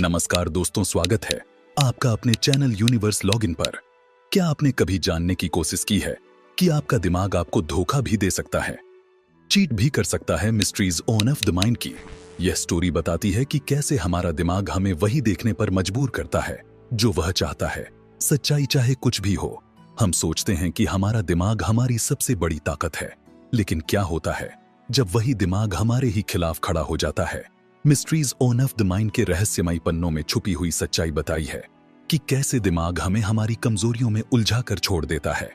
नमस्कार दोस्तों, स्वागत है आपका अपने चैनल यूनिवर्स लॉगिन पर। क्या आपने कभी जानने की कोशिश की है कि आपका दिमाग आपको धोखा भी दे सकता है, चीट भी कर सकता है? Mysteries on off the mind की यह स्टोरी बताती है कि कैसे हमारा दिमाग हमें वही देखने पर मजबूर करता है जो वह चाहता है। सच्चाई चाहे कुछ भी हो, हम सोचते हैं कि हमारा दिमाग हमारी सबसे बड़ी ताकत है, लेकिन क्या होता है जब वही दिमाग हमारे ही खिलाफ खड़ा हो जाता है? Mysteries on off the mind के रहस्यमयी पन्नों में छुपी हुई सच्चाई बताई है कि कैसे दिमाग हमें हमारी कमजोरियों में उलझा कर छोड़ देता है।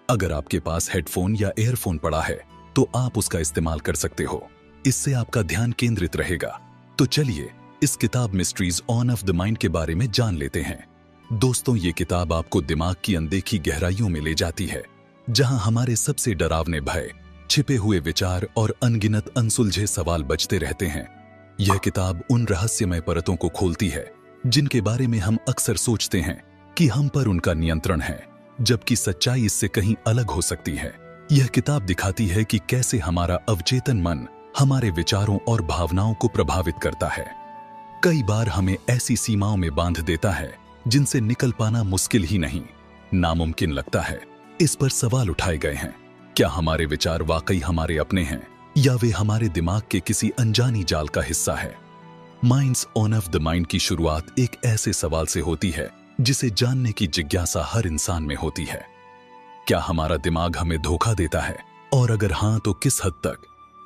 अगर आपके पास हेडफोन या एयरफोन पड़ा है तो आप उसका इस्तेमाल कर सकते हो, इससे आपका ध्यान केंद्रित रहेगा। तो चलिए इस किताब mysteries on off the mind के बारे में जान लेते हैं। दोस्तों, ये किताब आपको दिमाग की अनदेखी गहराइयों में ले जाती है, जहां हमारे सबसे डरावने भय, छिपे हुए विचार और अनगिनत अनसुलझे सवाल बचते रहते हैं। यह किताब उन रहस्यमय परतों को खोलती है जिनके बारे में हम अक्सर सोचते हैं कि हम पर उनका नियंत्रण है, जबकि सच्चाई इससे कहीं अलग हो सकती है। यह किताब दिखाती है कि कैसे हमारा अवचेतन मन हमारे विचारों और भावनाओं को प्रभावित करता है। कई बार हमें ऐसी सीमाओं में बांध देता है जिनसे निकल पाना मुश्किल ही नहीं, नामुमकिन लगता है। इस पर सवाल उठाए गए हैं, क्या हमारे विचार वाकई हमारे अपने हैं या वे हमारे दिमाग के किसी अनजानी जाल का हिस्सा है? Minds on off the mind की शुरुआत एक ऐसे सवाल से होती है जिसे जानने की जिज्ञासा हर इंसान में होती है। क्या हमारा दिमाग हमें धोखा देता है, और अगर हां तो किस हद तक?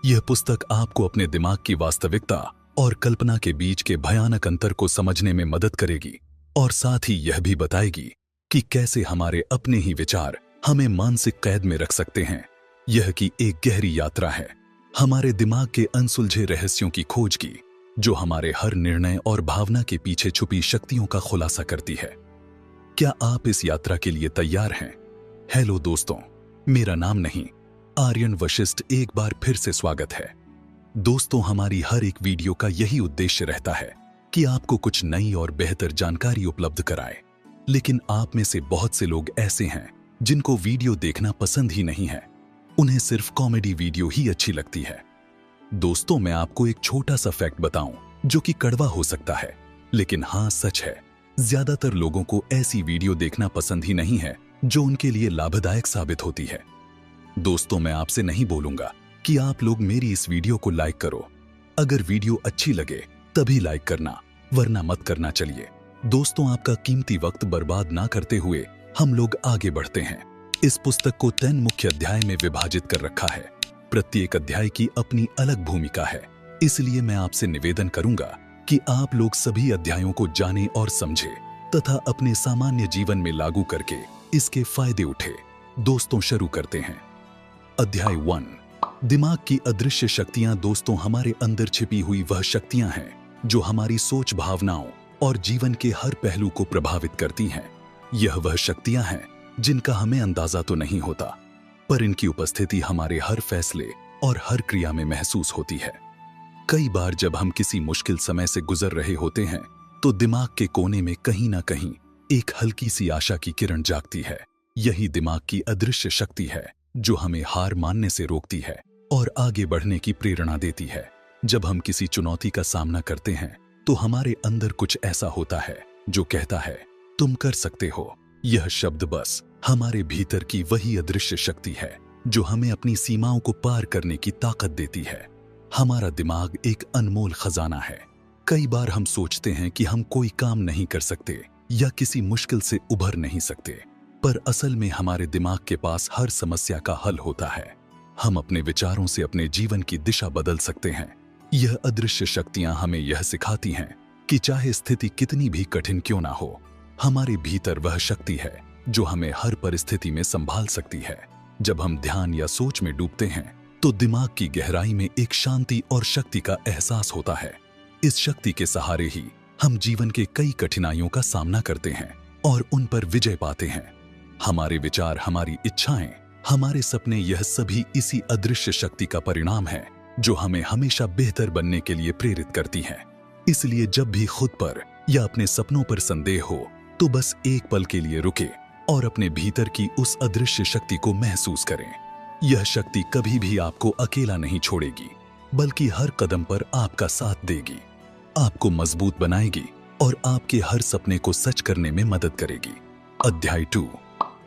यह पुस्तक आपको अपने दिमाग की वास्तविकता और कल्पना के बीच के भयानक अंतर को समझने में मदद करेगी, और साथ ही यह भी बताएगी कि कैसे हमारे अपने ही विचार हमें मानसिक कैद में रख सकते हैं। यह की एक गहरी यात्रा है हमारे दिमाग के अनसुलझे रहस्यों की खोज की, जो हमारे हर निर्णय और भावना के पीछे छुपी शक्तियों का खुलासा करती है। क्या आप इस यात्रा के लिए तैयार हैं? हेलो दोस्तों, मेरा नाम नहीं, आर्यन वशिष्ठ एक बार फिर से स्वागत है। दोस्तों, हमारी हर एक वीडियो का यही उद्देश्य रहता है कि आपको कुछ नई और बेहतर जानकारी उपलब्ध कराए, लेकिन आप में से बहुत से लोग ऐसे हैं जिनको वीडियो देखना पसंद ही नहीं है, उन्हें सिर्फ कॉमेडी वीडियो ही अच्छी लगती है। दोस्तों, मैं आपको एक छोटा सा फैक्ट बताऊं जो कि कड़वा हो सकता है, लेकिन हां सच है। ज्यादातर लोगों को ऐसी वीडियो देखना पसंद ही नहीं है जो उनके लिए लाभदायक साबित होती है। दोस्तों, मैं आपसे नहीं बोलूंगा कि आप लोग मेरी इस वीडियो को लाइक करो। अगर वीडियो अच्छी लगे तभी लाइक करना, वरना मत करना। चलिए दोस्तों, आपका कीमती वक्त बर्बाद ना करते हुए हम लोग आगे बढ़ते हैं। इस पुस्तक को 10 मुख्य अध्याय में विभाजित कर रखा है। प्रत्येक अध्याय की अपनी अलग भूमिका है, इसलिए मैं आपसे निवेदन करूंगा कि आप लोग सभी अध्यायों को जानें और समझें तथा अपने सामान्य जीवन में लागू करके इसके फायदे उठे। दोस्तों, शुरू करते हैं। अध्याय 1, दिमाग की अदृश्य शक्तियां। दोस्तों, हमारे अंदर छिपी हुई वह शक्तियां हैं जो हमारी सोच, भावनाओं और जीवन के हर पहलू को प्रभावित करती हैं। यह वह शक्तियां हैं जिनका हमें अंदाजा तो नहीं होता, पर इनकी उपस्थिति हमारे हर फैसले और हर क्रिया में महसूस होती है। कई बार जब हम किसी मुश्किल समय से गुजर रहे होते हैं तो दिमाग के कोने में कहीं ना कहीं एक हल्की सी आशा की किरण जागती है। यही दिमाग की अदृश्य शक्ति है जो हमें हार मानने से रोकती है और आगे बढ़ने की प्रेरणा देती है। जब हम किसी चुनौती का सामना करते हैं तो हमारे अंदर कुछ ऐसा होता है जो कहता है, तुम कर सकते हो। यह शब्द बस हमारे भीतर की वही अदृश्य शक्ति है जो हमें अपनी सीमाओं को पार करने की ताकत देती है। हमारा दिमाग एक अनमोल खजाना है। कई बार हम सोचते हैं कि हम कोई काम नहीं कर सकते या किसी मुश्किल से उभर नहीं सकते, पर असल में हमारे दिमाग के पास हर समस्या का हल होता है। हम अपने विचारों से अपने जीवन की दिशा बदल सकते हैं। यह अदृश्य शक्तियां हमें यह सिखाती हैं कि चाहे स्थिति कितनी भी कठिन क्यों ना हो, हमारे भीतर वह शक्ति है जो हमें हर परिस्थिति में संभाल सकती है। जब हम ध्यान या सोच में डूबते हैं तो दिमाग की गहराई में एक शांति और शक्ति का एहसास होता है। इस शक्ति के सहारे ही हम जीवन के कई कठिनाइयों का सामना करते हैं और उन पर विजय पाते हैं। हमारे विचार, हमारी इच्छाएं, हमारे सपने, यह सभी इसी अदृश्य शक्ति का परिणाम है जो हमें हमेशा बेहतर बनने के लिए प्रेरित करती है। इसलिए जब भी खुद पर या अपने सपनों पर संदेह हो तो बस एक पल के लिए रुके और अपने भीतर की उस अदृश्य शक्ति को महसूस करें। यह शक्ति कभी भी आपको अकेला नहीं छोड़ेगी, बल्कि हर कदम पर आपका साथ देगी, आपको मजबूत बनाएगी और आपके हर सपने को सच करने में मदद करेगी। अध्याय 2,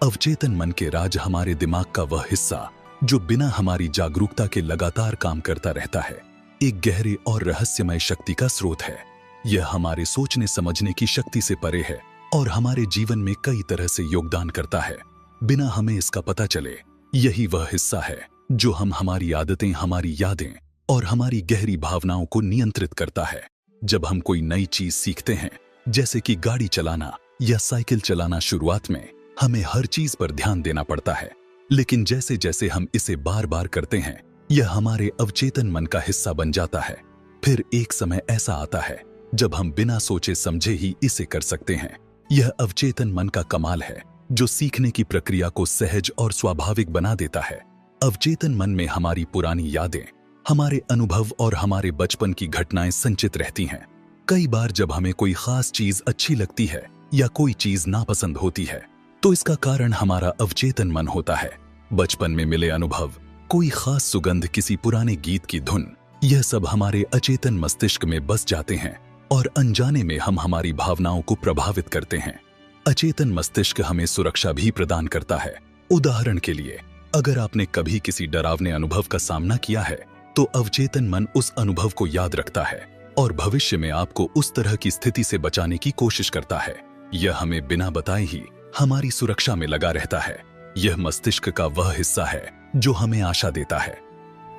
अवचेतन मन के राज। हमारे दिमाग का वह हिस्सा जो बिना हमारी जागरूकता के लगातार काम करता रहता है, एक गहरे और रहस्यमय शक्ति का स्रोत है। यह हमारे सोचने समझने की शक्ति से परे है और हमारे जीवन में कई तरह से योगदान करता है बिना हमें इसका पता चले। यही वह हिस्सा है जो हमारी आदतें, हमारी यादें और हमारी गहरी भावनाओं को नियंत्रित करता है। जब हम कोई नई चीज सीखते हैं, जैसे कि गाड़ी चलाना या साइकिल चलाना, शुरुआत में हमें हर चीज पर ध्यान देना पड़ता है, लेकिन जैसे जैसे हम इसे बार बार करते हैं, यह हमारे अवचेतन मन का हिस्सा बन जाता है। फिर एक समय ऐसा आता है जब हम बिना सोचे समझे ही इसे कर सकते हैं। यह अवचेतन मन का कमाल है जो सीखने की प्रक्रिया को सहज और स्वाभाविक बना देता है। अवचेतन मन में हमारी पुरानी यादें, हमारे अनुभव और हमारे बचपन की घटनाएं संचित रहती हैं। कई बार जब हमें कोई खास चीज अच्छी लगती है या कोई चीज नापसंद होती है, तो इसका कारण हमारा अवचेतन मन होता है। बचपन में मिले अनुभव, कोई खास सुगंध, किसी पुराने गीत की धुन, यह सब हमारे अचेतन मस्तिष्क में बस जाते हैं और अनजाने में हम हमारी भावनाओं को प्रभावित करते हैं। अचेतन मस्तिष्क हमें सुरक्षा भी प्रदान करता है। उदाहरण के लिए, अगर आपने कभी किसी डरावने अनुभव का सामना किया है, तो अवचेतन मन उस अनुभव को याद रखता है और भविष्य में आपको उस तरह की स्थिति से बचाने की कोशिश करता है। यह हमें बिना बताए ही हमारी सुरक्षा में लगा रहता है। यह मस्तिष्क का वह हिस्सा है जो हमें आशा देता है,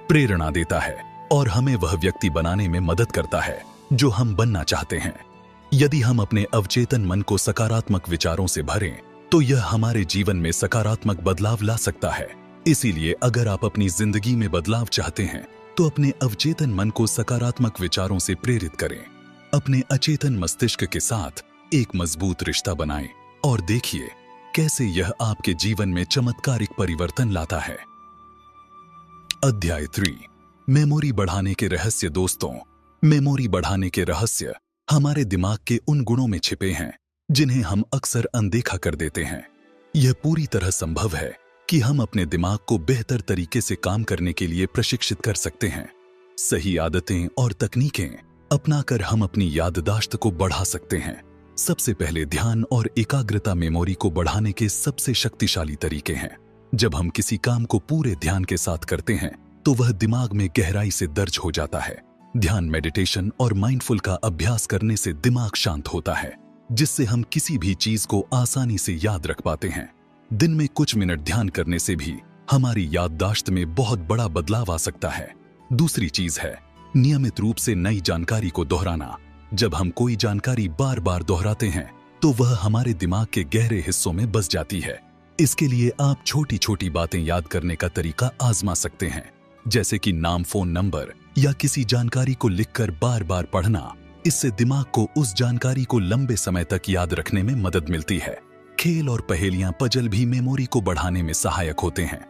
प्रेरणा देता है और हमें वह व्यक्ति बनाने में मदद करता है जो हम बनना चाहते हैं। यदि हम अपने अवचेतन मन को सकारात्मक विचारों से भरें, तो यह हमारे जीवन में सकारात्मक बदलाव ला सकता है। इसीलिए अगर आप अपनी जिंदगी में बदलाव चाहते हैं, तो अपने अवचेतन मन को सकारात्मक विचारों से प्रेरित करें। अपने अचेतन मस्तिष्क के साथ एक मजबूत रिश्ता बनाएं और देखिए कैसे यह आपके जीवन में चमत्कारिक परिवर्तन लाता है। अध्याय 3, मेमोरी बढ़ाने के रहस्य। दोस्तों, मेमोरी बढ़ाने के रहस्य हमारे दिमाग के उन गुणों में छिपे हैं जिन्हें हम अक्सर अनदेखा कर देते हैं। यह पूरी तरह संभव है कि हम अपने दिमाग को बेहतर तरीके से काम करने के लिए प्रशिक्षित कर सकते हैं। सही आदतें और तकनीकें अपनाकर हम अपनी याददाश्त को बढ़ा सकते हैं। सबसे पहले, ध्यान और एकाग्रता मेमोरी को बढ़ाने के सबसे शक्तिशाली तरीके हैं। जब हम किसी काम को पूरे ध्यान के साथ करते हैं, तो वह दिमाग में गहराई से दर्ज हो जाता है। ध्यान, मेडिटेशन और माइंडफुल का अभ्यास करने से दिमाग शांत होता है, जिससे हम किसी भी चीज को आसानी से याद रख पाते हैं। दिन में कुछ मिनट ध्यान करने से भी हमारी याददाश्त में बहुत बड़ा बदलाव आ सकता है। दूसरी चीज है नियमित रूप से नई जानकारी को दोहराना। जब हम कोई जानकारी बार बार दोहराते हैं, तो वह हमारे दिमाग के गहरे हिस्सों में बस जाती है। इसके लिए आप छोटी छोटी बातें याद करने का तरीका आजमा सकते हैं, जैसे कि नाम, फोन नंबर या किसी जानकारी को लिखकर बार बार पढ़ना। इससे दिमाग को उस जानकारी को लंबे समय तक याद रखने में मदद मिलती है। खेल और पहेलियां, पजल भी मेमोरी को बढ़ाने में सहायक होते हैं।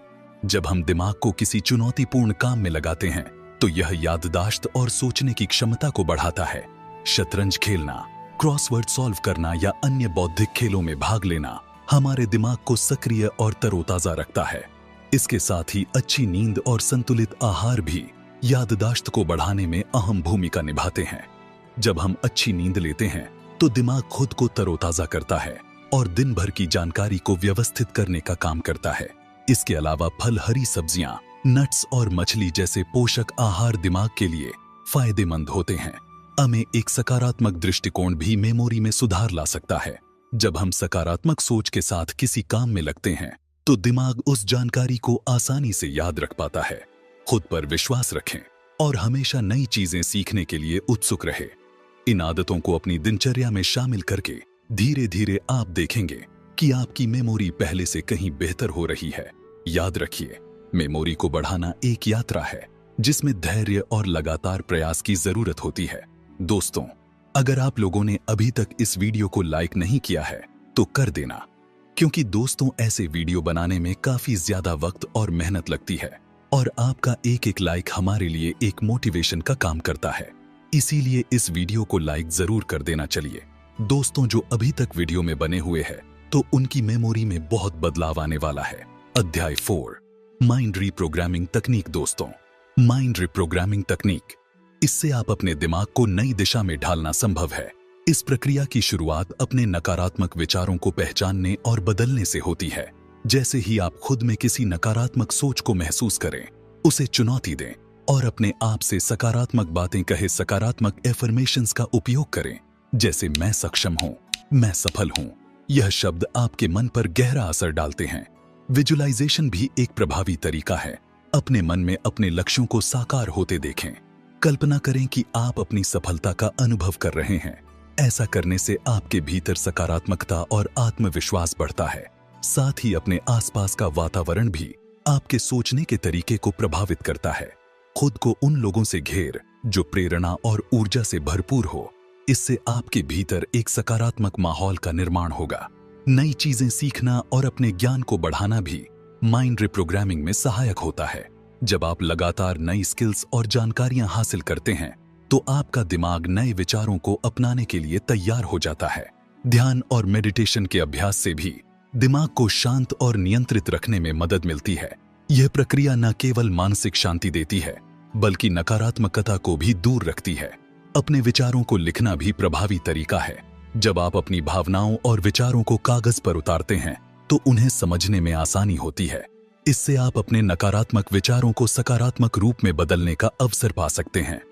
जब हम दिमाग को किसी चुनौतीपूर्ण काम में लगाते हैं, तो यह याददाश्त और सोचने की क्षमता को बढ़ाता है। शतरंज खेलना, क्रॉसवर्ड सॉल्व करना या अन्य बौद्धिक खेलों में भाग लेना हमारे दिमाग को सक्रिय और तरोताजा रखता है। इसके साथ ही अच्छी नींद और संतुलित आहार भी याददाश्त को बढ़ाने में अहम भूमिका निभाते हैं। जब हम अच्छी नींद लेते हैं, तो दिमाग खुद को तरोताजा करता है और दिन भर की जानकारी को व्यवस्थित करने का काम करता है। इसके अलावा फल, हरी सब्जियां, नट्स और मछली जैसे पोषक आहार दिमाग के लिए फायदेमंद होते हैं। हमें एक सकारात्मक दृष्टिकोण भी मेमोरी में सुधार ला सकता है। जब हम सकारात्मक सोच के साथ किसी काम में लगते हैं, तो दिमाग उस जानकारी को आसानी से याद रख पाता है। खुद पर विश्वास रखें और हमेशा नई चीजें सीखने के लिए उत्सुक रहे। इन आदतों को अपनी दिनचर्या में शामिल करके धीरे धीरे आप देखेंगे कि आपकी मेमोरी पहले से कहीं बेहतर हो रही है। याद रखिए, मेमोरी को बढ़ाना एक यात्रा है जिसमें धैर्य और लगातार प्रयास की जरूरत होती है। दोस्तों, अगर आप लोगों ने अभी तक इस वीडियो को लाइक नहीं किया है, तो कर देना, क्योंकि दोस्तों ऐसे वीडियो बनाने में काफी ज्यादा वक्त और मेहनत लगती है और आपका एक एक लाइक हमारे लिए एक मोटिवेशन का काम करता है। इसीलिए इस वीडियो को लाइक जरूर कर देना। चलिए दोस्तों, जो अभी तक वीडियो में बने हुए हैं, तो उनकी मेमोरी में बहुत बदलाव आने वाला है। अध्याय 4, माइंड रीप्रोग्रामिंग तकनीक। दोस्तों, माइंड रीप्रोग्रामिंग तकनीक, इससे आप अपने दिमाग को नई दिशा में ढालना संभव है। इस प्रक्रिया की शुरुआत अपने नकारात्मक विचारों को पहचानने और बदलने से होती है। जैसे ही आप खुद में किसी नकारात्मक सोच को महसूस करें, उसे चुनौती दें और अपने आप से सकारात्मक बातें कहे, सकारात्मक एफर्मेशंस का उपयोग करें, जैसे मैं सक्षम हूं, मैं सफल हूं। यह शब्द आपके मन पर गहरा असर डालते हैं। विजुअलाइजेशन भी एक प्रभावी तरीका है। अपने मन में अपने लक्ष्यों को साकार होते देखें। कल्पना करें कि आप अपनी सफलता का अनुभव कर रहे हैं। ऐसा करने से आपके भीतर सकारात्मकता और आत्मविश्वास बढ़ता है। साथ ही अपने आसपास का वातावरण भी आपके सोचने के तरीके को प्रभावित करता है। खुद को उन लोगों से घेर जो प्रेरणा और ऊर्जा से भरपूर हो। इससे आपके भीतर एक सकारात्मक माहौल का निर्माण होगा। नई चीजें सीखना और अपने ज्ञान को बढ़ाना भी माइंड रिप्रोग्रामिंग में सहायक होता है। जब आप लगातार नई स्किल्स और जानकारियां हासिल करते हैं, तो आपका दिमाग नए विचारों को अपनाने के लिए तैयार हो जाता है। ध्यान और मेडिटेशन के अभ्यास से भी दिमाग को शांत और नियंत्रित रखने में मदद मिलती है। यह प्रक्रिया न केवल मानसिक शांति देती है, बल्कि नकारात्मकता को भी दूर रखती है। अपने विचारों को लिखना भी प्रभावी तरीका है। जब आप अपनी भावनाओं और विचारों को कागज पर उतारते हैं, तो उन्हें समझने में आसानी होती है। इससे आप अपने नकारात्मक विचारों को सकारात्मक रूप में बदलने का अवसर पा सकते हैं।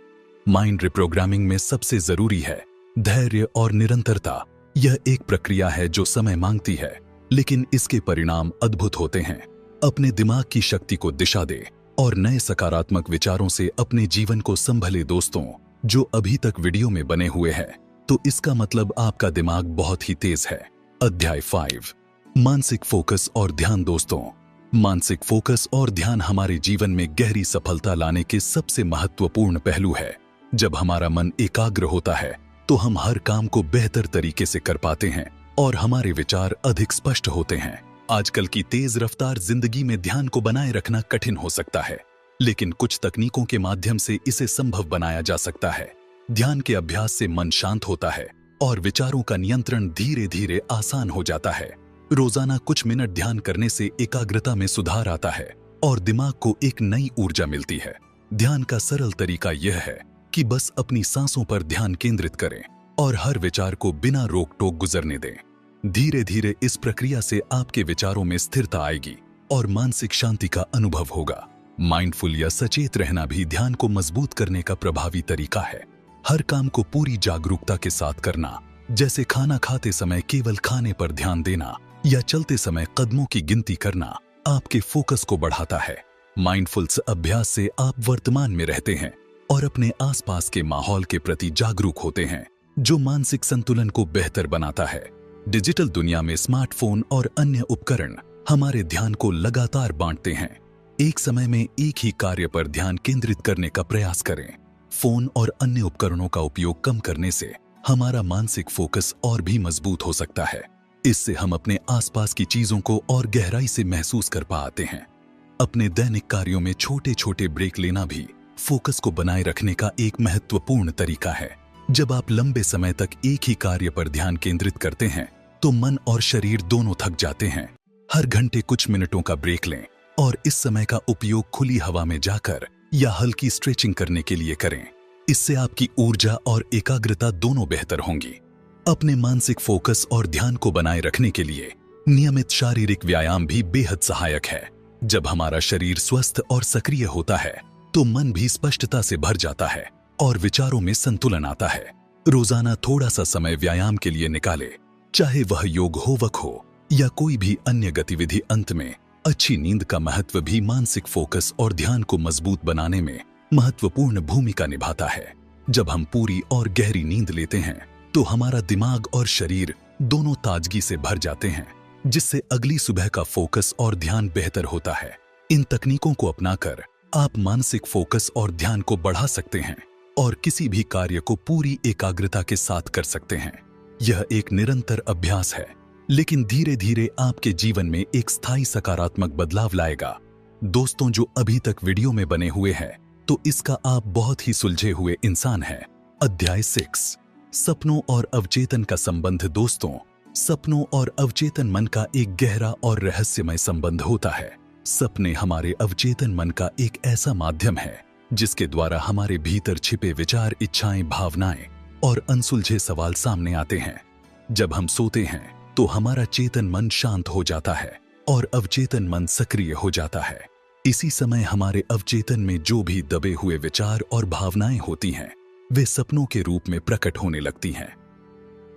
माइंड रिप्रोग्रामिंग में सबसे जरूरी है धैर्य और निरंतरता। यह एक प्रक्रिया है जो समय मांगती है, लेकिन इसके परिणाम अद्भुत होते हैं। अपने दिमाग की शक्ति को दिशा दे और नए सकारात्मक विचारों से अपने जीवन को संभले। दोस्तों, जो अभी तक वीडियो में बने हुए हैं, तो इसका मतलब आपका दिमाग बहुत ही तेज है। अध्याय 5, मानसिक फोकस और ध्यान। दोस्तों, मानसिक फोकस और ध्यान हमारे जीवन में गहरी सफलता लाने के सबसे महत्वपूर्ण पहलू है। जब हमारा मन एकाग्र होता है, तो हम हर काम को बेहतर तरीके से कर पाते हैं और हमारे विचार अधिक स्पष्ट होते हैं। आजकल की तेज रफ्तार जिंदगी में ध्यान को बनाए रखना कठिन हो सकता है, लेकिन कुछ तकनीकों के माध्यम से इसे संभव बनाया जा सकता है। ध्यान के अभ्यास से मन शांत होता है और विचारों का नियंत्रण धीरे धीरे आसान हो जाता है। रोजाना कुछ मिनट ध्यान करने से एकाग्रता में सुधार आता है और दिमाग को एक नई ऊर्जा मिलती है। ध्यान का सरल तरीका यह है कि बस अपनी सांसों पर ध्यान केंद्रित करें और हर विचार को बिना रोक टोक गुजरने दें। धीरे धीरे इस प्रक्रिया से आपके विचारों में स्थिरता आएगी और मानसिक शांति का अनुभव होगा। माइंडफुल या सचेत रहना भी ध्यान को मजबूत करने का प्रभावी तरीका है। हर काम को पूरी जागरूकता के साथ करना, जैसे खाना खाते समय केवल खाने पर ध्यान देना या चलते समय कदमों की गिनती करना, आपके फोकस को बढ़ाता है। माइंडफुलनेस अभ्यास से आप वर्तमान में रहते हैं और अपने आसपास के माहौल के प्रति जागरूक होते हैं, जो मानसिक संतुलन को बेहतर बनाता है। डिजिटल दुनिया में स्मार्टफोन और अन्य उपकरण हमारे ध्यान को लगातार बांटते हैं। एक समय में एक ही कार्य पर ध्यान केंद्रित करने का प्रयास करें। फोन और अन्य उपकरणों का उपयोग कम करने से हमारा मानसिक फोकस और भी मजबूत हो सकता है। इससे हम अपने आसपास की चीजों को और गहराई से महसूस कर पाते हैं। अपने दैनिक कार्यों में छोटे छोटे ब्रेक लेना भी फोकस को बनाए रखने का एक महत्वपूर्ण तरीका है। जब आप लंबे समय तक एक ही कार्य पर ध्यान केंद्रित करते हैं, तो मन और शरीर दोनों थक जाते हैं। हर घंटे कुछ मिनटों का ब्रेक लें और इस समय का उपयोग खुली हवा में जाकर या हल्की स्ट्रेचिंग करने के लिए करें। इससे आपकी ऊर्जा और एकाग्रता दोनों बेहतर होंगी। अपने मानसिक फोकस और ध्यान को बनाए रखने के लिए नियमित शारीरिक व्यायाम भी बेहद सहायक है। जब हमारा शरीर स्वस्थ और सक्रिय होता है, तो मन भी स्पष्टता से भर जाता है और विचारों में संतुलन आता है। रोजाना थोड़ा सा समय व्यायाम के लिए निकालें, चाहे वह योग होवक हो या कोई भी अन्य गतिविधि। अंत में, अच्छी नींद का महत्व भी मानसिक फोकस और ध्यान को मजबूत बनाने में महत्वपूर्ण भूमिका निभाता है। जब हम पूरी और गहरी नींद लेते हैं, तो हमारा दिमाग और शरीर दोनों ताजगी से भर जाते हैं, जिससे अगली सुबह का फोकस और ध्यान बेहतर होता है। इन तकनीकों को अपनाकर आप मानसिक फोकस और ध्यान को बढ़ा सकते हैं और किसी भी कार्य को पूरी एकाग्रता के साथ कर सकते हैं। यह एक निरंतर अभ्यास है, लेकिन धीरे धीरे आपके जीवन में एक स्थायी सकारात्मक बदलाव लाएगा। दोस्तों, जो अभी तक वीडियो में बने हुए हैं, तो इसका आप बहुत ही सुलझे हुए इंसान हैं। अध्याय 6, सपनों और अवचेतन का संबंध। दोस्तों, सपनों और अवचेतन मन का एक गहरा और रहस्यमय संबंध होता है। सपने हमारे अवचेतन मन का एक ऐसा माध्यम है जिसके द्वारा हमारे भीतर छिपे विचार, इच्छाएं, भावनाएं और अनसुलझे सवाल सामने आते हैं। जब हम सोते हैं तो हमारा चेतन मन शांत हो जाता है और अवचेतन मन सक्रिय हो जाता है। इसी समय हमारे अवचेतन में जो भी दबे हुए विचार और भावनाएं होती हैं, वे सपनों के रूप में प्रकट होने लगती हैं।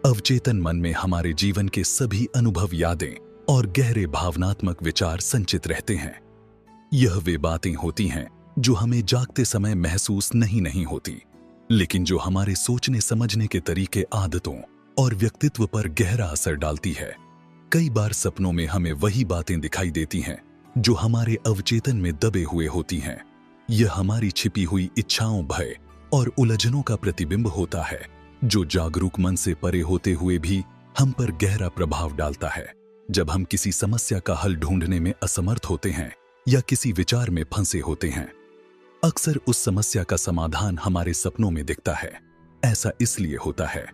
अवचेतन मन में हमारे जीवन के सभी अनुभव, यादें और गहरे भावनात्मक विचार संचित रहते हैं। यह वे बातें होती हैं जो हमें जागते समय महसूस नहीं होती, लेकिन जो हमारे सोचने समझने के तरीके, आदतों और व्यक्तित्व पर गहरा असर डालती है। कई बार सपनों में हमें वही बातें दिखाई देती हैं जो हमारे अवचेतन में दबे हुए होती हैं। यह हमारी छिपी हुई इच्छाओं, भय और उलझनों का प्रतिबिंब होता है, जो जागरूक मन से परे होते हुए भी हम पर गहरा प्रभाव डालता है। जब हम किसी समस्या का हल ढूंढने में असमर्थ होते हैं या किसी विचार में फंसे होते हैं, अक्सर उस समस्या का समाधान हमारे सपनों में दिखता है। ऐसा इसलिए होता है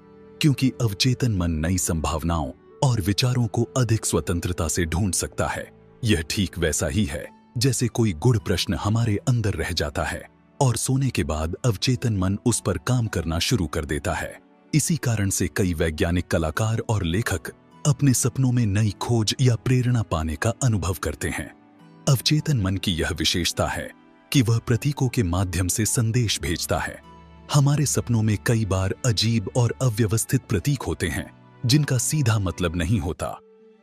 क्योंकि अवचेतन मन नई संभावनाओं और विचारों को अधिक स्वतंत्रता से ढूंढ सकता है। यह ठीक वैसा ही है जैसे कोई गूढ़ प्रश्न हमारे अंदर रह जाता है और सोने के बाद अवचेतन मन उस पर काम करना शुरू कर देता है। इसी कारण से कई वैज्ञानिक, कलाकार और लेखक अपने सपनों में नई खोज या प्रेरणा पाने का अनुभव करते हैं। अवचेतन मन की यह विशेषता है कि वह प्रतीकों के माध्यम से संदेश भेजता है। हमारे सपनों में कई बार अजीब और अव्यवस्थित प्रतीक होते हैं जिनका सीधा मतलब नहीं होता,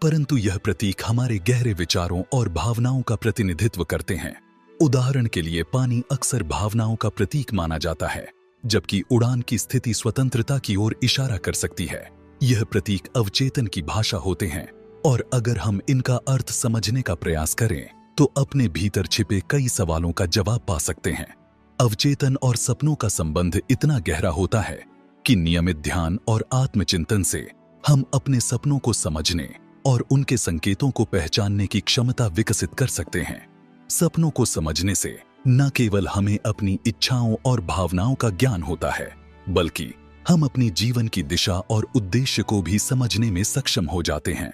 परंतु यह प्रतीक हमारे गहरे विचारों और भावनाओं का प्रतिनिधित्व करते हैं। उदाहरण के लिए, पानी अक्सर भावनाओं का प्रतीक माना जाता है, जबकि उड़ान की स्थिति स्वतंत्रता की ओर इशारा कर सकती है। यह प्रतीक अवचेतन की भाषा होते हैं और अगर हम इनका अर्थ समझने का प्रयास करें तो अपने भीतर छिपे कई सवालों का जवाब पा सकते हैं। अवचेतन और सपनों का संबंध इतना गहरा होता है कि नियमित ध्यान और आत्मचिंतन से हम अपने सपनों को समझने और उनके संकेतों को पहचानने की क्षमता विकसित कर सकते हैं। सपनों को समझने से न केवल हमें अपनी इच्छाओं और भावनाओं का ज्ञान होता है, बल्कि हम अपनी जीवन की दिशा और उद्देश्य को भी समझने में सक्षम हो जाते हैं।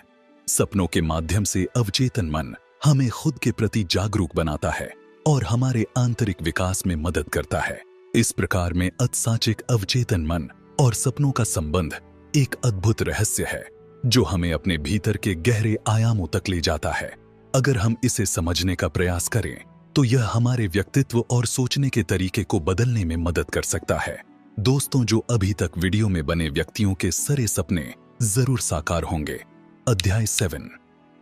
सपनों के माध्यम से अवचेतन मन हमें खुद के प्रति जागरूक बनाता है और हमारे आंतरिक विकास में मदद करता है। इस प्रकार में अतसाचिक अवचेतन मन और सपनों का संबंध एक अद्भुत रहस्य है जो हमें अपने भीतर के गहरे आयामों तक ले जाता है। अगर हम इसे समझने का प्रयास करें तो यह हमारे व्यक्तित्व और सोचने के तरीके को बदलने में मदद कर सकता है। दोस्तों, जो अभी तक वीडियो में बने व्यक्तियों के सारे सपने जरूर साकार होंगे। अध्याय 7,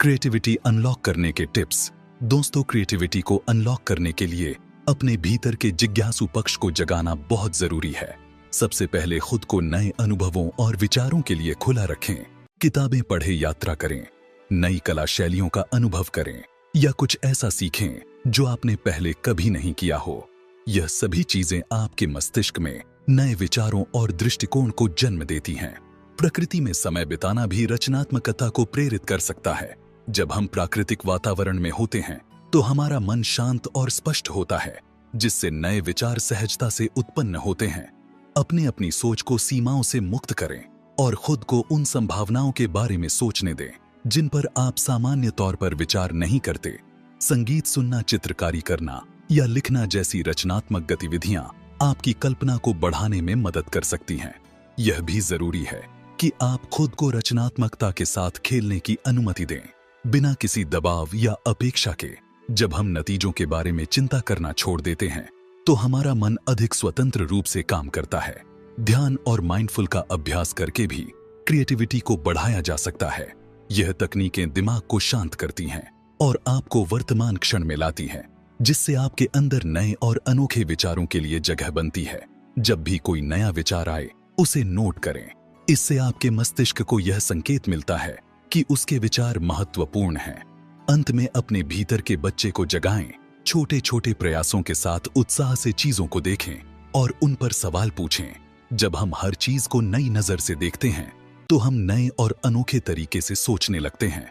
क्रिएटिविटी अनलॉक करने के टिप्स। दोस्तों, क्रिएटिविटी को अनलॉक करने के लिए अपने भीतर के जिज्ञासु पक्ष को जगाना बहुत जरूरी है। सबसे पहले खुद को नए अनुभवों और विचारों के लिए खुला रखें। किताबें पढ़ें, यात्रा करें, नई कला शैलियों का अनुभव करें या कुछ ऐसा सीखें जो आपने पहले कभी नहीं किया हो। यह सभी चीजें आपके मस्तिष्क में नए विचारों और दृष्टिकोण को जन्म देती हैं। प्रकृति में समय बिताना भी रचनात्मकता को प्रेरित कर सकता है। जब हम प्राकृतिक वातावरण में होते हैं तो हमारा मन शांत और स्पष्ट होता है, जिससे नए विचार सहजता से उत्पन्न होते हैं। अपनी सोच को सीमाओं से मुक्त करें और खुद को उन संभावनाओं के बारे में सोचने दें जिन पर आप सामान्य तौर पर विचार नहीं करते। संगीत सुनना, चित्रकारी करना या लिखना जैसी रचनात्मक गतिविधियां आपकी कल्पना को बढ़ाने में मदद कर सकती हैं। यह भी जरूरी है कि आप खुद को रचनात्मकता के साथ खेलने की अनुमति दें, बिना किसी दबाव या अपेक्षा के। जब हम नतीजों के बारे में चिंता करना छोड़ देते हैं तो हमारा मन अधिक स्वतंत्र रूप से काम करता है। ध्यान और माइंडफुल का अभ्यास करके भी क्रिएटिविटी को बढ़ाया जा सकता है। यह तकनीकें दिमाग को शांत करती हैं और आपको वर्तमान क्षण में लाती हैं, जिससे आपके अंदर नए और अनोखे विचारों के लिए जगह बनती है। जब भी कोई नया विचार आए, उसे नोट करें। इससे आपके मस्तिष्क को यह संकेत मिलता है कि उसके विचार महत्वपूर्ण हैं। अंत में अपने भीतर के बच्चे को जगाएं। छोटे छोटे प्रयासों के साथ उत्साह से चीजों को देखें और उन पर सवाल पूछें। जब हम हर चीज को नई नजर से देखते हैं तो हम नए और अनोखे तरीके से सोचने लगते हैं।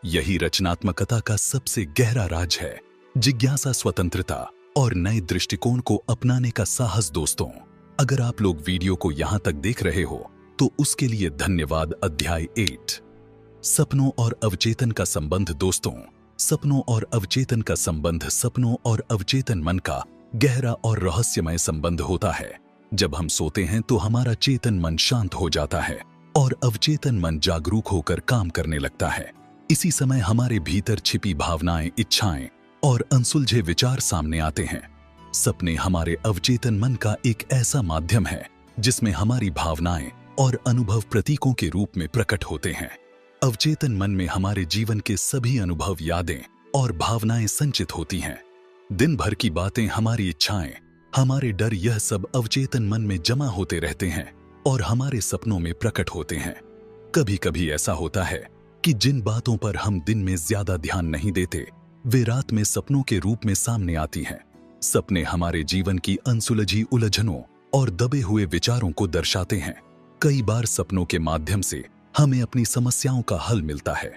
यही रचनात्मकता का सबसे गहरा राज है। जिज्ञासा, स्वतंत्रता और नए दृष्टिकोण को अपनाने का साहस। दोस्तों, अगर आप लोग वीडियो को यहां तक देख रहे हो तो उसके लिए धन्यवाद। अध्याय 8, सपनों और अवचेतन का संबंध। दोस्तों, सपनों और अवचेतन का संबंध सपनों और अवचेतन मन का गहरा और रहस्यमय संबंध होता है। जब हम सोते हैं तो हमारा चेतन मन शांत हो जाता है और अवचेतन मन जागरूक होकर काम करने लगता है। इसी समय हमारे भीतर छिपी भावनाएं, इच्छाएं और अनसुलझे विचार सामने आते हैं। सपने हमारे अवचेतन मन का एक ऐसा माध्यम है जिसमें हमारी भावनाएं और अनुभव प्रतीकों के रूप में प्रकट होते हैं। अवचेतन मन में हमारे जीवन के सभी अनुभव, यादें और भावनाएं संचित होती हैं। दिन भर की बातें, हमारी इच्छाएं, हमारे डर, यह सब अवचेतन मन में जमा होते रहते हैं और हमारे सपनों में प्रकट होते हैं। कभी कभी ऐसा होता है कि जिन बातों पर हम दिन में ज्यादा ध्यान नहीं देते, वे रात में सपनों के रूप में सामने आती हैं। सपने हमारे जीवन की अनसुलझी उलझनों और दबे हुए विचारों को दर्शाते हैं। कई बार सपनों के माध्यम से हमें अपनी समस्याओं का हल मिलता है,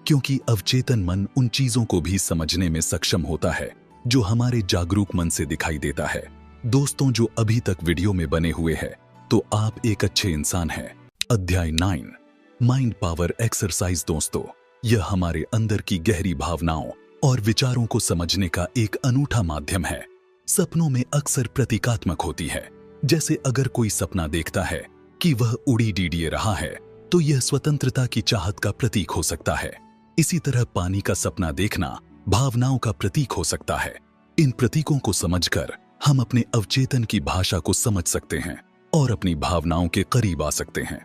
क्योंकि अवचेतन मन उन चीजों को भी समझने में सक्षम होता है जो हमारे जागरूक मन से दिखाई देता है। दोस्तों, जो अभी तक वीडियो में बने हुए हैं, तो आप एक अच्छे इंसान हैं। अध्याय 9, माइंड पावर एक्सरसाइज। दोस्तों, यह हमारे अंदर की गहरी भावनाओं और विचारों को समझने का एक अनूठा माध्यम है। सपनों में अक्सर प्रतीकात्मक होती है। जैसे अगर कोई सपना देखता है कि वह उड़ी डीडिए रहा है, तो यह स्वतंत्रता की चाहत का प्रतीक हो सकता है। इसी तरह पानी का सपना देखना भावनाओं का प्रतीक हो सकता है। इन प्रतीकों को समझकर हम अपने अवचेतन की भाषा को समझ सकते हैं और अपनी भावनाओं के करीब आ सकते हैं।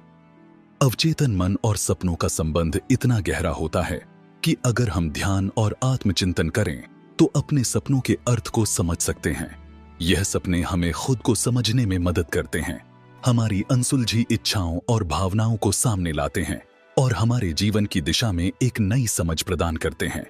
अवचेतन मन और सपनों का संबंध इतना गहरा होता है कि अगर हम ध्यान और आत्मचिंतन करें तो अपने सपनों के अर्थ को समझ सकते हैं। यह सपने हमें खुद को समझने में मदद करते हैं, हमारी अनसुलझी इच्छाओं और भावनाओं को सामने लाते हैं और हमारे जीवन की दिशा में एक नई समझ प्रदान करते हैं।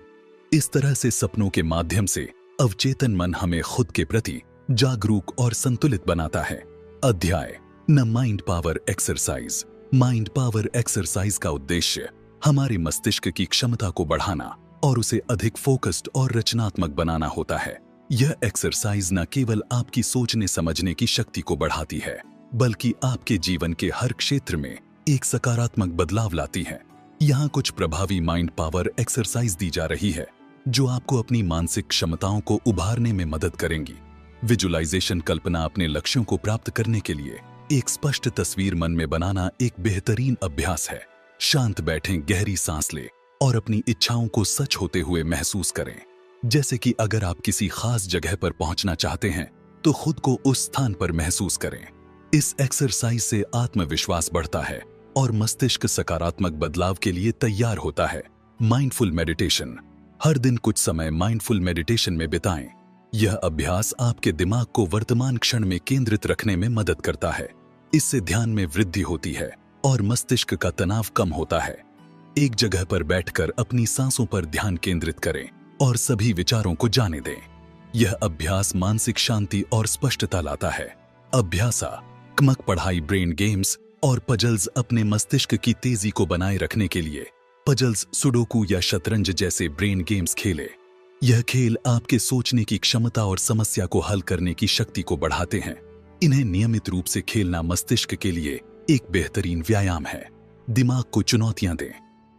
इस तरह से सपनों के माध्यम से अवचेतन मन हमें खुद के प्रति जागरूक और संतुलित बनाता है। अध्याय 9, mind power exercise. Mind power exercise का उद्देश्य हमारे मस्तिष्क की क्षमता को बढ़ाना और उसे अधिक फोकस्ड और रचनात्मक बनाना होता है। यह एक्सरसाइज न केवल आपकी सोचने समझने की शक्ति को बढ़ाती है, बल्कि आपके जीवन के हर क्षेत्र में एक सकारात्मक बदलाव लाती है। यहाँ कुछ प्रभावी माइंड पावर एक्सरसाइज दी जा रही है जो आपको अपनी मानसिक क्षमताओं को उभारने में मदद करेंगी। विजुअलाइजेशन, कल्पना, अपने लक्ष्यों को प्राप्त करने के लिए एक स्पष्ट तस्वीर मन में बनाना एक बेहतरीन अभ्यास है। शांत बैठें, गहरी सांस लें और अपनी इच्छाओं को सच होते हुए महसूस करें। जैसे कि अगर आप किसी खास जगह पर पहुंचना चाहते हैं, तो खुद को उस स्थान पर महसूस करें। इस एक्सरसाइज से आत्मविश्वास बढ़ता है और मस्तिष्क सकारात्मक बदलाव के लिए तैयार होता है। Mindful meditation. हर दिन कुछ समय माइंडफुल मेडिटेशन में बिताएं। यह अभ्यास आपके दिमाग को वर्तमान क्षण में केंद्रित रखने में मदद करता है। इससे ध्यान में वृद्धि होती है और मस्तिष्क का तनाव कम होता है। एक जगह पर बैठकर अपनी सांसों पर ध्यान केंद्रित करें और सभी विचारों को जाने दें। यह अभ्यास मानसिक शांति और स्पष्टता लाता है। अभ्यासा, कमक पढ़ाई, ब्रेन गेम्स और पजल्स। अपने मस्तिष्क की तेजी को बनाए रखने के लिए पजल्स, सुडोकू या शतरंज जैसे ब्रेन गेम्स खेलें। यह खेल आपके सोचने की क्षमता और समस्या को हल करने की शक्ति को बढ़ाते हैं। इन्हें नियमित रूप से खेलना मस्तिष्क के लिए एक बेहतरीन व्यायाम है। दिमाग को चुनौतियां दें।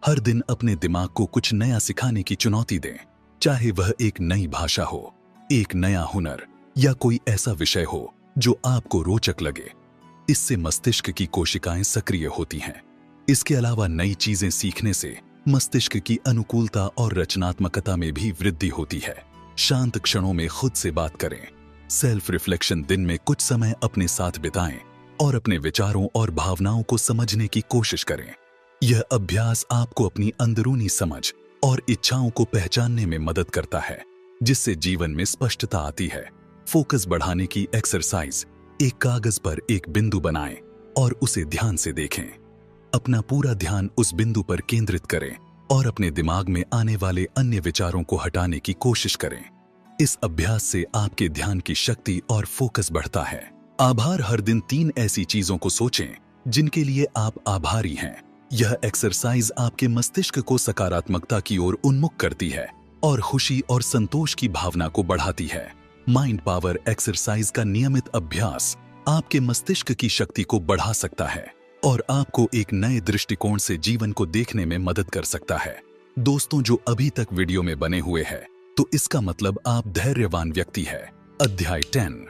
हर दिन अपने दिमाग को कुछ नया सिखाने की चुनौती दें, चाहे वह एक नई भाषा हो, एक नया हुनर या कोई ऐसा विषय हो जो आपको रोचक लगे। इससे मस्तिष्क की कोशिकाएं सक्रिय होती हैं। इसके अलावा नई चीजें सीखने से मस्तिष्क की अनुकूलता और रचनात्मकता में भी वृद्धि होती है। शांत क्षणों में खुद से बात करें। Self reflection. दिन में कुछ समय अपने साथ बिताएं और अपने विचारों और भावनाओं को समझने की कोशिश करें। यह अभ्यास आपको अपनी अंदरूनी समझ और इच्छाओं को पहचानने में मदद करता है, जिससे जीवन में स्पष्टता आती है। फोकस बढ़ाने की एक्सरसाइज। एक कागज पर एक बिंदु बनाएं और उसे ध्यान से देखें। अपना पूरा ध्यान उस बिंदु पर केंद्रित करें और अपने दिमाग में आने वाले अन्य विचारों को हटाने की कोशिश करें। इस अभ्यास से आपके ध्यान की शक्ति और फोकस बढ़ता है। आभार। हर दिन 3 ऐसी चीजों को सोचें जिनके लिए आप आभारी हैं। यह एक्सरसाइज आपके मस्तिष्क को सकारात्मकता की ओर उन्मुख करती है और खुशी और संतोष की भावना को बढ़ाती है। माइंड पावर एक्सरसाइज का नियमित अभ्यास आपके मस्तिष्क की शक्ति को बढ़ा सकता है और आपको एक नए दृष्टिकोण से जीवन को देखने में मदद कर सकता है। दोस्तों, जो अभी तक वीडियो में बने हुए हैं, तो इसका मतलब आप धैर्यवान व्यक्ति है। अध्याय 10,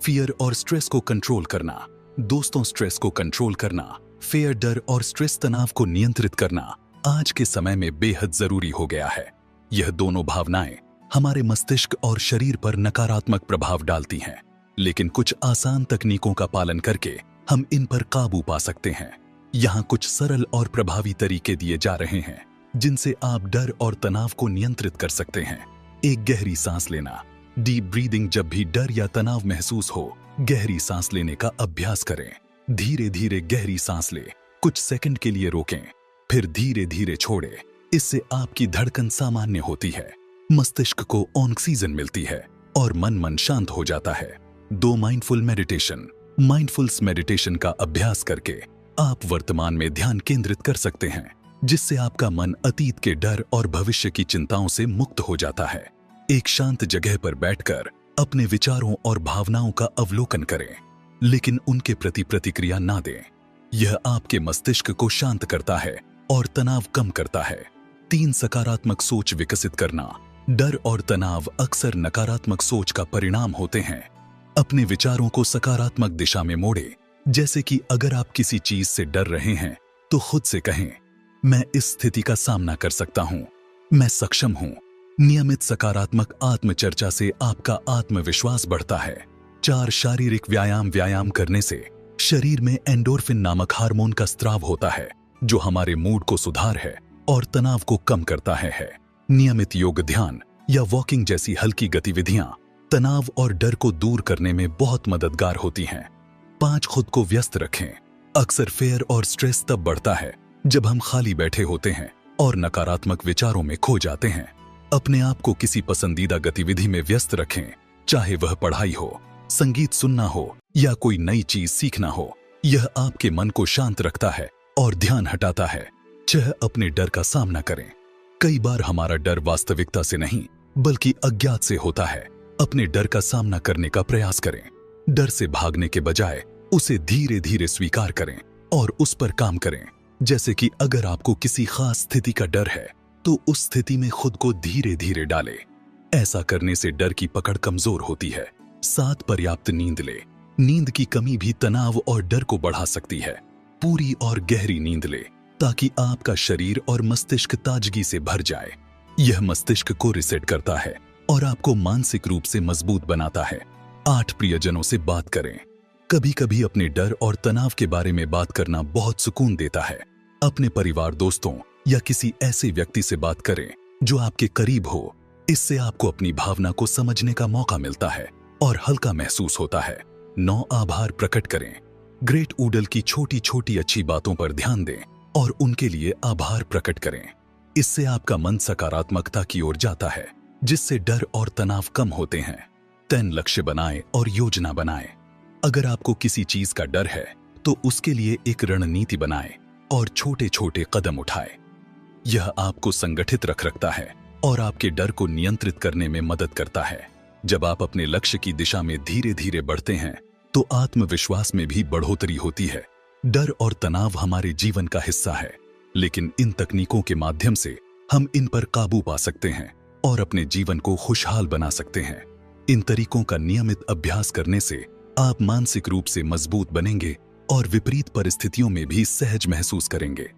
फियर और स्ट्रेस को कंट्रोल करना। दोस्तों, स्ट्रेस को कंट्रोल करना, फियर डर और स्ट्रेस तनाव को नियंत्रित करना आज के समय में बेहद जरूरी हो गया है। यह दोनों भावनाएं हमारे मस्तिष्क और शरीर पर नकारात्मक प्रभाव डालती हैं, लेकिन कुछ आसान तकनीकों का पालन करके हम इन पर काबू पा सकते हैं। यहाँ कुछ सरल और प्रभावी तरीके दिए जा रहे हैं जिनसे आप डर और तनाव को नियंत्रित कर सकते हैं। एक गहरी सांस लेना। Deep breathing. जब भी डर या तनाव महसूस हो, गहरी सांस लेने का अभ्यास करें। धीरे धीरे गहरी सांस लें, कुछ सेकंड के लिए रोकें, फिर धीरे धीरे छोड़ें। इससे आपकी धड़कन सामान्य होती है, मस्तिष्क को ऑक्सीजन मिलती है और मन शांत हो जाता है। 2. Mindful meditation. माइंडफुल्स मेडिटेशन का अभ्यास करके आप वर्तमान में ध्यान केंद्रित कर सकते हैं, जिससे आपका मन अतीत के डर और भविष्य की चिंताओं से मुक्त हो जाता है। एक शांत जगह पर बैठकर अपने विचारों और भावनाओं का अवलोकन करें, लेकिन उनके प्रति प्रतिक्रिया ना दें। यह आपके मस्तिष्क को शांत करता है और तनाव कम करता है। 3. सकारात्मक सोच विकसित करना। डर और तनाव अक्सर नकारात्मक सोच का परिणाम होते हैं। अपने विचारों को सकारात्मक दिशा में मोड़ें। जैसे कि अगर आप किसी चीज से डर रहे हैं तो खुद से कहें, मैं इस स्थिति का सामना कर सकता हूं, मैं सक्षम हूं। नियमित सकारात्मक आत्मचर्चा से आपका आत्मविश्वास बढ़ता है। 4. शारीरिक व्यायाम। व्यायाम करने से शरीर में एंडोर्फिन नामक हार्मोन का स्राव होता है, जो हमारे मूड को सुधार है और तनाव को कम करता है। नियमित योग, ध्यान या वॉकिंग जैसी हल्की गतिविधियां तनाव और डर को दूर करने में बहुत मददगार होती हैं। 5. खुद को व्यस्त रखें। अक्सर फेयर और स्ट्रेस तब बढ़ता है जब हम खाली बैठे होते हैं और नकारात्मक विचारों में खो जाते हैं। अपने आप को किसी पसंदीदा गतिविधि में व्यस्त रखें, चाहे वह पढ़ाई हो, संगीत सुनना हो या कोई नई चीज सीखना हो। यह आपके मन को शांत रखता है और ध्यान हटाता है। 6. अपने डर का सामना करें। कई बार हमारा डर वास्तविकता से नहीं बल्कि अज्ञात से होता है। अपने डर का सामना करने का प्रयास करें। डर से भागने के बजाय उसे धीरे धीरे स्वीकार करें और उस पर काम करें। जैसे कि अगर आपको किसी खास स्थिति का डर है तो उस स्थिति में खुद को धीरे धीरे डालें। ऐसा करने से डर की पकड़ कमजोर होती है। 7. पर्याप्त नींद ले। नींद की कमी भी तनाव और डर को बढ़ा सकती है। पूरी और गहरी नींद ले ताकि आपका शरीर और मस्तिष्क ताजगी से भर जाए। यह मस्तिष्क को रिसेट करता है और आपको मानसिक रूप से मजबूत बनाता है। 8. प्रियजनों से बात करें। कभी कभी अपने डर और तनाव के बारे में बात करना बहुत सुकून देता है। अपने परिवार, दोस्तों या किसी ऐसे व्यक्ति से बात करें जो आपके करीब हो। इससे आपको अपनी भावना को समझने का मौका मिलता है और हल्का महसूस होता है। 9. आभार प्रकट करें। ग्रेट ऊडल की छोटी छोटी अच्छी बातों पर ध्यान दें और उनके लिए आभार प्रकट करें। इससे आपका मन सकारात्मकता की ओर जाता है, जिससे डर और तनाव कम होते हैं। 10. लक्ष्य बनाएं और योजना बनाएं। अगर आपको किसी चीज का डर है तो उसके लिए एक रणनीति बनाएं और छोटे छोटे कदम उठाएं। यह आपको संगठित रखता है और आपके डर को नियंत्रित करने में मदद करता है। जब आप अपने लक्ष्य की दिशा में धीरे धीरे बढ़ते हैं तो आत्मविश्वास में भी बढ़ोतरी होती है। डर और तनाव हमारे जीवन का हिस्सा है, लेकिन इन तकनीकों के माध्यम से हम इन पर काबू पा सकते हैं और अपने जीवन को खुशहाल बना सकते हैं। इन तरीकों का नियमित अभ्यास करने से आप मानसिक रूप से मजबूत बनेंगे और विपरीत परिस्थितियों में भी सहज महसूस करेंगे।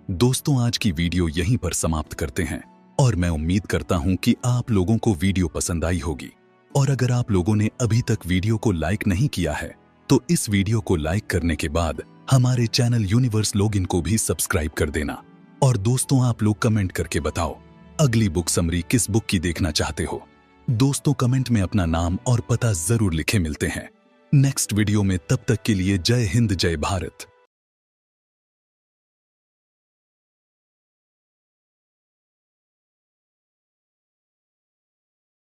दोस्तों, आज की वीडियो यहीं पर समाप्त करते हैं और मैं उम्मीद करता हूं कि आप लोगों को वीडियो पसंद आई होगी। और अगर आप लोगों ने अभी तक वीडियो को लाइक नहीं किया है तो इस वीडियो को लाइक करने के बाद हमारे चैनल यूनिवर्स लॉगिन को भी सब्सक्राइब कर देना। और दोस्तों, आप लोग कमेंट करके बताओ अगली बुक समरी किस बुक की देखना चाहते हो। दोस्तों, कमेंट में अपना नाम और पता जरूर लिखे। मिलते हैं नेक्स्ट वीडियो में, तब तक के लिए जय हिंद, जय भारत।